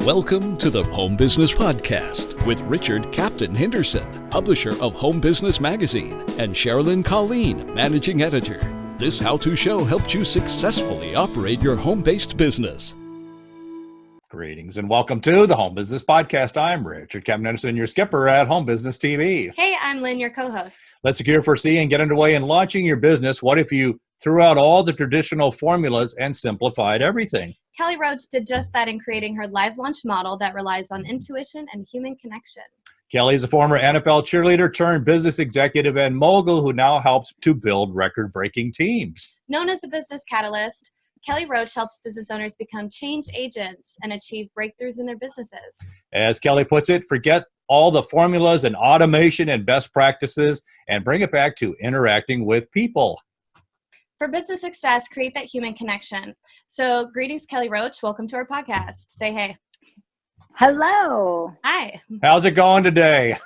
Welcome to the Home Business Podcast with Richard Captain Henderson, publisher of Home Business Magazine, and Sherilyn Colleen, managing editor. This how-to show helps you successfully operate your home-based business. Greetings and welcome to the Home Business Podcast. I'm Richard Captain Henderson, your skipper at Home Business TV. Hey, I'm Lynn, your co-host. Let's secure, foresee, and get underway in launching your business. What if you threw out all the traditional formulas and simplified everything? Kelly Roach did just that in creating her live launch model that relies on intuition and human connection. Kelly is a former NFL cheerleader turned business executive and mogul who now helps to build record-breaking teams. Known as a business catalyst, Kelly Roach helps business owners become change agents and achieve breakthroughs in their businesses. As Kelly puts it, forget all the formulas and automation and best practices and bring it back to interacting with people. For business success, create that human connection. So greetings, Kelly Roach. Welcome to our podcast. Say hey. Hello. Hi. How's it going today?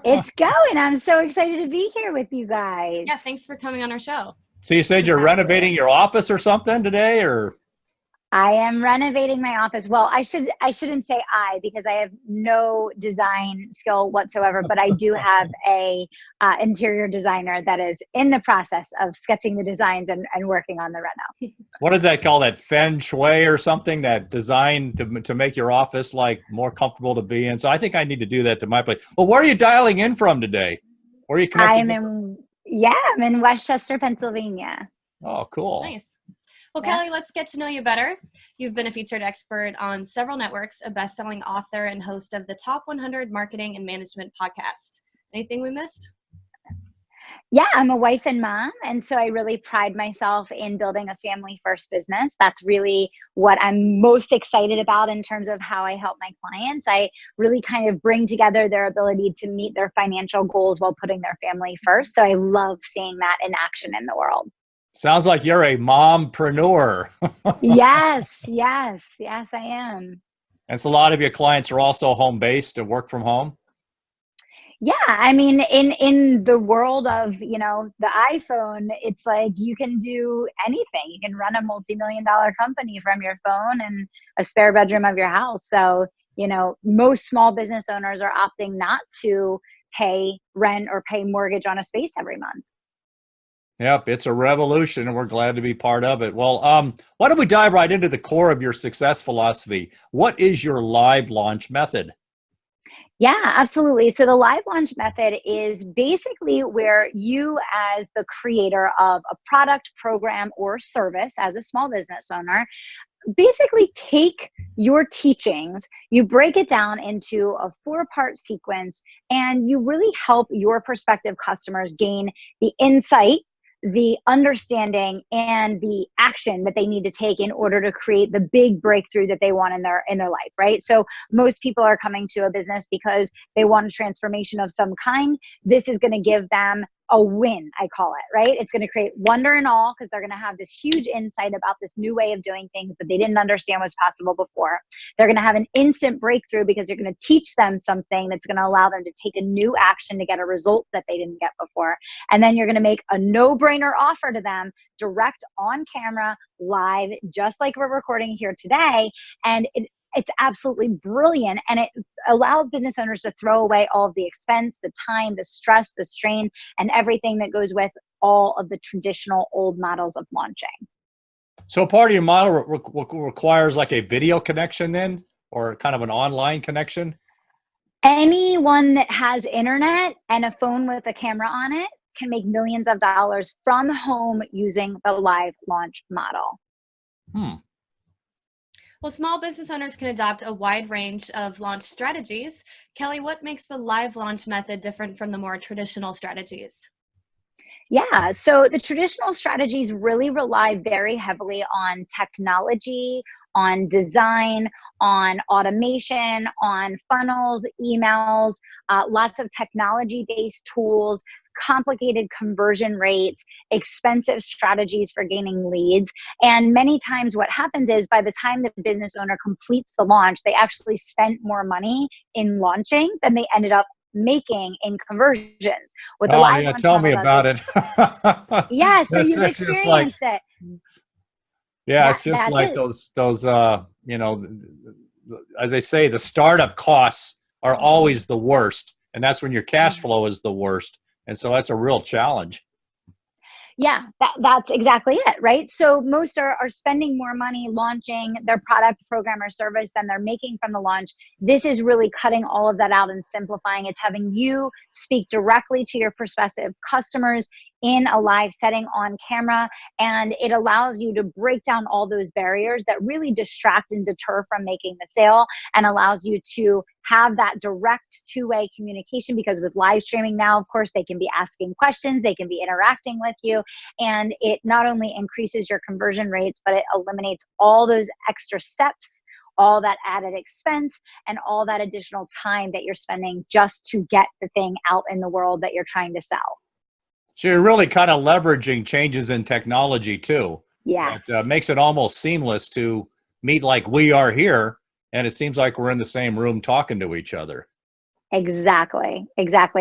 It's going. I'm so excited to be here with you guys. Yeah, thanks for coming on our show. So you said you're renovating your office or something today, or? I am renovating my office. Well, I shouldn't say because I have no design skill whatsoever, but I do have a interior designer that is in the process of sketching the designs and working on the reno. What does that call, that feng shui or something, that design to make your office like more comfortable to be in? So I think I need to do that to my place. Well, where are you dialing in from today? Where are you connecting? I'm in Westchester, Pennsylvania. Oh, cool. Nice. Well, Yeah. Kelly, let's get to know you better. You've been a featured expert on several networks, a best-selling author, and host of the Top 100 Marketing and Management podcast. Anything we missed? Yeah, I'm a wife and mom, and so I really pride myself in building a family-first business. That's really what I'm most excited about in terms of how I help my clients. I really kind of bring together their ability to meet their financial goals while putting their family first. So I love seeing that in action in the world. Sounds like you're a mompreneur. Yes, I am. And so a lot of your clients are also home-based and work from home? Yeah, I mean, in the world of, the iPhone, it's like you can do anything. You can run a multi-million-dollar company from your phone and a spare bedroom of your house. So, most small business owners are opting not to pay rent or pay mortgage on a space every month. Yep, it's a revolution, and we're glad to be part of it. Well, why don't we dive right into the core of your success philosophy? What is your live launch method? Yeah, absolutely. So the live launch method is basically where you, as the creator of a product, program, or service as a small business owner, basically take your teachings, you break it down into a 4-part sequence, and you really help your prospective customers gain the insight, the understanding, and the action that they need to take in order to create the big breakthrough that they want in their life, right? So most people are coming to a business because they want a transformation of some kind. This is going to give them a win, I call it, right? It's going to create wonder and awe because they're going to have this huge insight about this new way of doing things that they didn't understand was possible before. They're going to have an instant breakthrough because you're going to teach them something that's going to allow them to take a new action to get a result that they didn't get before. And then you're going to make a no-brainer offer to them, direct on camera, live, just like we're recording here today. And it's absolutely brilliant, and it allows business owners to throw away all of the expense, the time, the stress, the strain, and everything that goes with all of the traditional old models of launching. So part of your model requires like a video connection then, or kind of an online connection? Anyone that has internet and a phone with a camera on it can make millions of dollars from home using the live launch model. Well, small business owners can adopt a wide range of launch strategies. Kelly, what makes the live launch method different from the more traditional strategies? Yeah, so the traditional strategies really rely very heavily on technology, on design, on automation, on funnels, emails, lots of technology-based tools, complicated conversion rates, expensive strategies for gaining leads. And many times what happens is by the time the business owner completes the launch, they actually spent more money in launching than they ended up making in conversions. With the live launch tell me model, about it. Yeah, so you've That's just experienced it. Yeah, it's just like it. those as I say, the startup costs are always the worst, and that's when your cash flow is the worst. And so that's a real challenge. Yeah, that's exactly it, right? So most are spending more money launching their product, program, or service than they're making from the launch. This is really cutting all of that out and simplifying. It's having you speak directly to your prospective customers in a live setting on camera, and it allows you to break down all those barriers that really distract and deter from making the sale, and allows you to have that direct two-way communication, because with live streaming now, of course, they can be asking questions, they can be interacting with you, and it not only increases your conversion rates, but it eliminates all those extra steps, all that added expense, and all that additional time that you're spending just to get the thing out in the world that you're trying to sell. So you're really kind of leveraging changes in technology too. Yes. That makes it almost seamless to meet like we are here, and it seems like we're in the same room talking to each other. Exactly.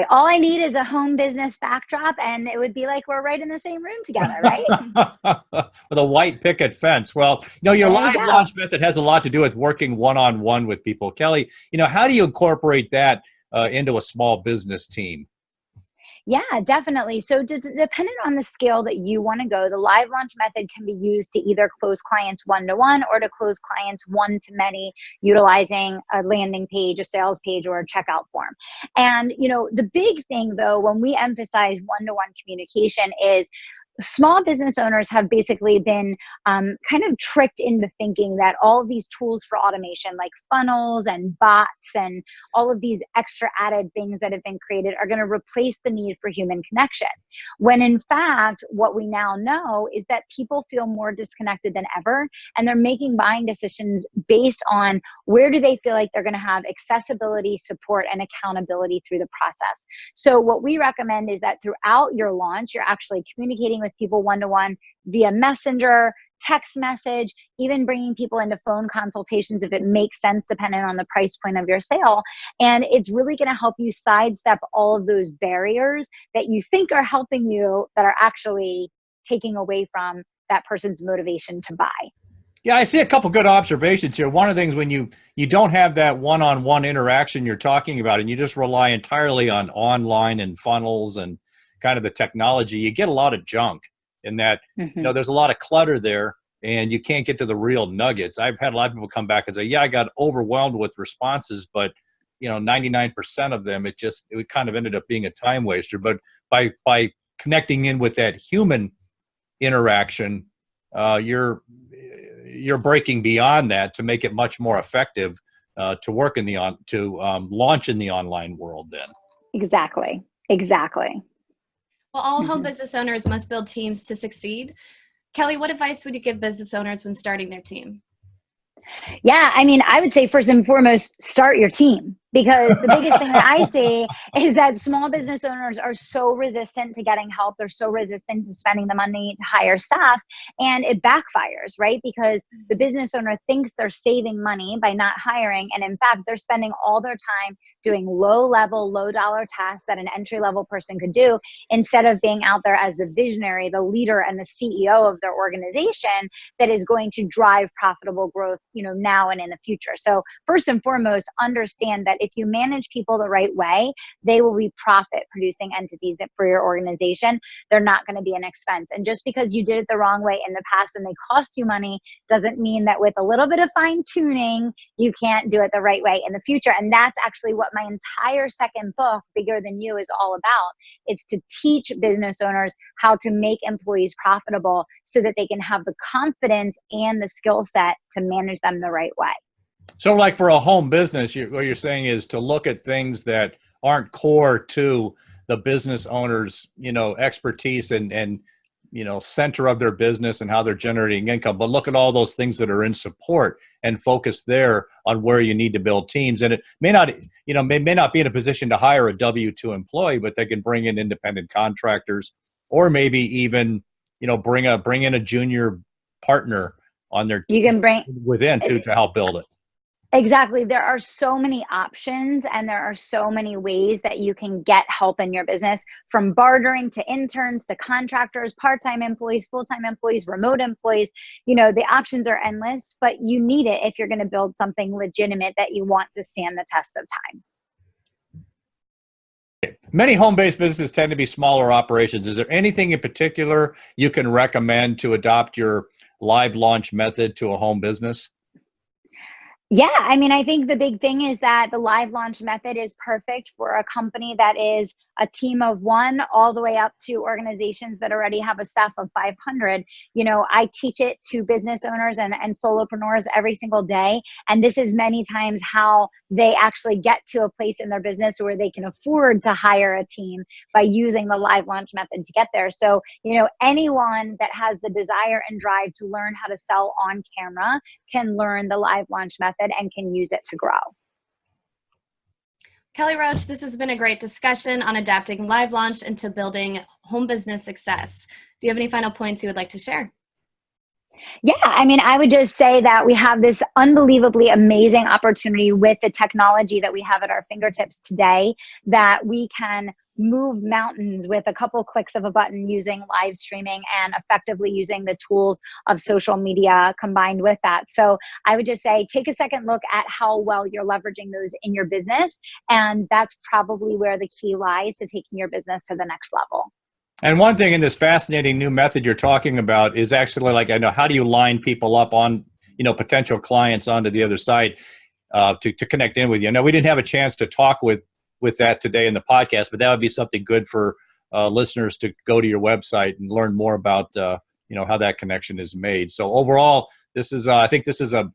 All I need is a home business backdrop, and it would be like we're right in the same room together, right? With a white picket fence. Well, your There you live go. launch method has a lot to do with working one-on-one with people. Kelly, how do you incorporate that into a small business team? Yeah, definitely. So depending on the scale that you want to go, the live launch method can be used to either close clients one-to-one or to close clients one-to-many, utilizing a landing page, a sales page, or a checkout form. And, the big thing though, when we emphasize one-to-one communication, is small business owners have basically been kind of tricked into thinking that all of these tools for automation, like funnels and bots and all of these extra added things that have been created, are going to replace the need for human connection. When in fact, what we now know is that people feel more disconnected than ever, and they're making buying decisions based on where do they feel like they're going to have accessibility, support, and accountability through the process. So what we recommend is that throughout your launch, you're actually communicating with people one-to-one via messenger, text message, even bringing people into phone consultations if it makes sense, depending on the price point of your sale. And it's really going to help you sidestep all of those barriers that you think are helping you, that are actually taking away from that person's motivation to buy. Yeah, I see a couple good observations here. One of the things, when you don't have that one-on-one interaction you're talking about, and you just rely entirely on online and funnels and kind of the technology, you get a lot of junk in that. There's a lot of clutter there, and you can't get to the real nuggets. I've had a lot of people come back and say, yeah, I got overwhelmed with responses, but 99% of them, it kind of ended up being a time waster. But by connecting in with that human interaction, you're breaking beyond that to make it much more effective to work launch in the online world then. Exactly. Well, all home business owners must build teams to succeed. Kelly, what advice would you give business owners when starting their team? Yeah, I would say first and foremost, start your team, because the biggest thing that I see is that small business owners are so resistant to getting help. They're so resistant to spending the money to hire staff, and it backfires, right? Because the business owner thinks they're saving money by not hiring, and in fact, they're spending all their time doing low-level, low-dollar tasks that an entry-level person could do, instead of being out there as the visionary, the leader, and the CEO of their organization that is going to drive profitable growth, now and in the future. So first and foremost, understand that if you manage people the right way, they will be profit-producing entities for your organization. They're not going to be an expense. And just because you did it the wrong way in the past and they cost you money doesn't mean that with a little bit of fine-tuning, you can't do it the right way in the future. And that's actually what my entire second book, Bigger Than You, is all about. It's to teach business owners how to make employees profitable so that they can have the confidence and the skill set to manage them the right way. So like for a home business, what you're saying is to look at things that aren't core to the business owner's, expertise and center of their business and how they're generating income, but look at all those things that are in support and focus there on where you need to build teams. And it may not, may not be in a position to hire a W-2 employee, but they can bring in independent contractors, or maybe even, bring in a junior partner on their You can bring within to help build it. Exactly. There are so many options and there are so many ways that you can get help in your business, from bartering to interns to contractors, part-time employees, full-time employees, remote employees. The options are endless, but you need it if you're going to build something legitimate that you want to stand the test of time. Many home-based businesses tend to be smaller operations. Is there anything in particular you can recommend to adopt your live launch method to a home business? Yeah, I think the big thing is that the live launch method is perfect for a company that is a team of one all the way up to organizations that already have a staff of 500. I teach it to business owners and solopreneurs every single day. And this is many times how they actually get to a place in their business where they can afford to hire a team by using the live launch method to get there. So, anyone that has the desire and drive to learn how to sell on camera can learn the live launch method and can use it to grow. Kelly Roach, this has been a great discussion on adapting live launch into building home business success. Do you have any final points you would like to share? Yeah, I would just say that we have this unbelievably amazing opportunity with the technology that we have at our fingertips today, that we can move mountains with a couple clicks of a button using live streaming and effectively using the tools of social media combined with that. So I would just say, take a second look at how well you're leveraging those in your business. And that's probably where the key lies to taking your business to the next level. And one thing in this fascinating new method you're talking about is actually, how do you line people up on, potential clients onto the other side to connect in with you? Now, we didn't have a chance to talk with that today in the podcast, but that would be something good for listeners to go to your website and learn more about, how that connection is made. So overall, I think this is a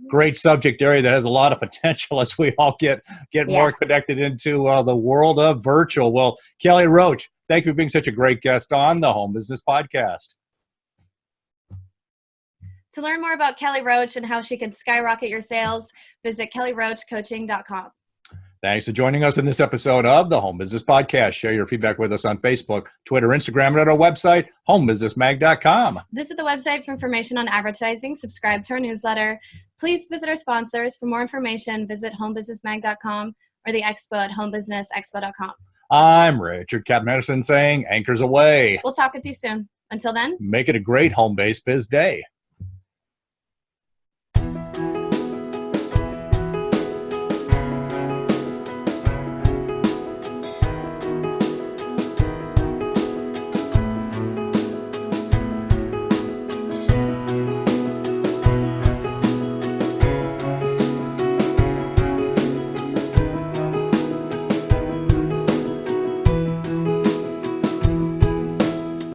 great subject area that has a lot of potential as we all get more connected into the world of virtual. Well, Kelly Roach, thank you for being such a great guest on the Home Business Podcast. To learn more about Kelly Roach and how she can skyrocket your sales, visit kellyroachcoaching.com. Thanks for joining us in this episode of the Home Business Podcast. Share your feedback with us on Facebook, Twitter, Instagram, and at our website, homebusinessmag.com. Visit the website for information on advertising. Subscribe to our newsletter. Please visit our sponsors. For more information, visit homebusinessmag.com or the expo at homebusinessexpo.com. I'm Richard Captain Henderson saying, anchors away. We'll talk with you soon. Until then, make it a great home-based biz day.